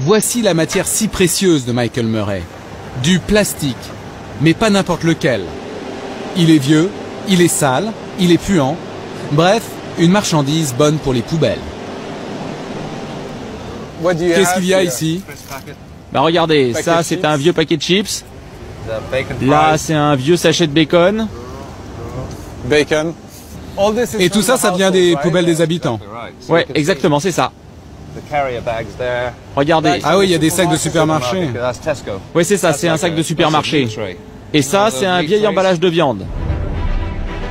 Voici la matière si précieuse de Michael Murray. Du plastique, mais pas n'importe lequel. Il est vieux, il est sale, il est puant. Bref, une marchandise bonne pour les poubelles. Qu'est-ce qu'il y a ici? Bah regardez, ça c'est un vieux paquet de chips. Là c'est un vieux sachet de bacon. Bacon. Et tout ça, ça vient des poubelles des habitants. Ouais, exactement, c'est ça. Regardez. Ah oui, il y a des sacs de supermarché. Ouais, c'est ça, c'est un sac de supermarché. Et ça, c'est un vieil emballage de viande.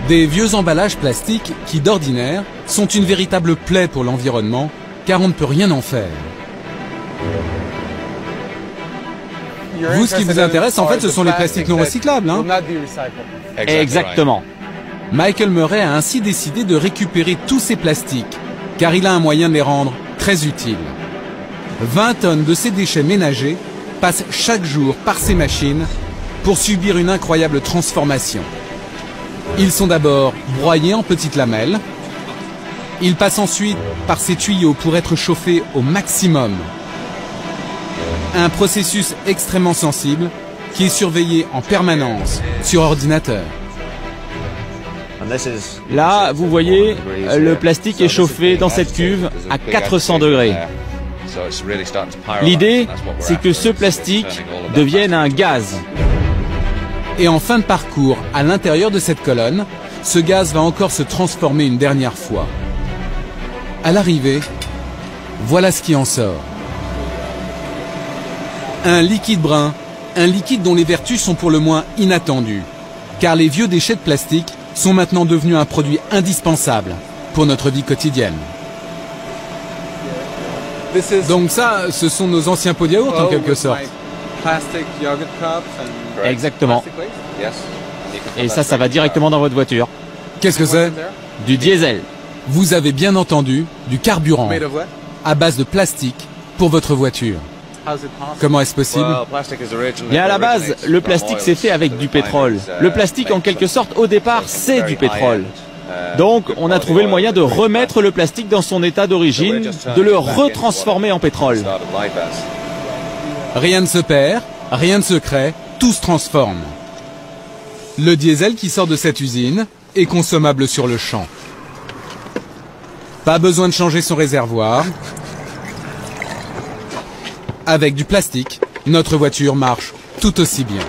Des vieux emballages plastiques qui, d'ordinaire, sont une véritable plaie pour l'environnement, car on ne peut rien en faire. Vous, ce qui vous intéresse, en fait, ce sont les plastiques non recyclables, hein? Exactement. Michael Murray a ainsi décidé de récupérer tous ces plastiques, car il a un moyen de les rendre très utiles. 20 tonnes de ces déchets ménagers passent chaque jour par ces machines pour subir une incroyable transformation. Ils sont d'abord broyés en petites lamelles. Ils passent ensuite par ces tuyaux pour être chauffés au maximum. Un processus extrêmement sensible qui est surveillé en permanence sur ordinateur. Là, vous voyez, le plastique est chauffé dans cette cuve à 400 degrés. L'idée, c'est que ce plastique devienne un gaz. Et en fin de parcours, à l'intérieur de cette colonne, ce gaz va encore se transformer une dernière fois. À l'arrivée, voilà ce qui en sort. Un liquide brun, un liquide dont les vertus sont pour le moins inattendues, car les vieux déchets de plastique sont maintenant devenus un produit indispensable pour notre vie quotidienne. Donc ça, ce sont nos anciens pots de yaourt en quelque sorte. Exactement. Et ça va directement dans votre voiture. Qu'est-ce que c'est? Du diesel. Vous avez bien entendu, du carburant à base de plastique pour votre voiture. Comment est-ce possible? Bien à la base, le plastique s'est fait avec du pétrole. Le plastique, en quelque sorte, au départ, c'est du pétrole. Donc, on a trouvé le moyen de remettre le plastique dans son état d'origine, de le retransformer en pétrole. Rien ne se perd, rien ne se crée, tout se transforme. Le diesel qui sort de cette usine est consommable sur le champ. Pas besoin de changer son réservoir. Avec du plastique, notre voiture marche tout aussi bien.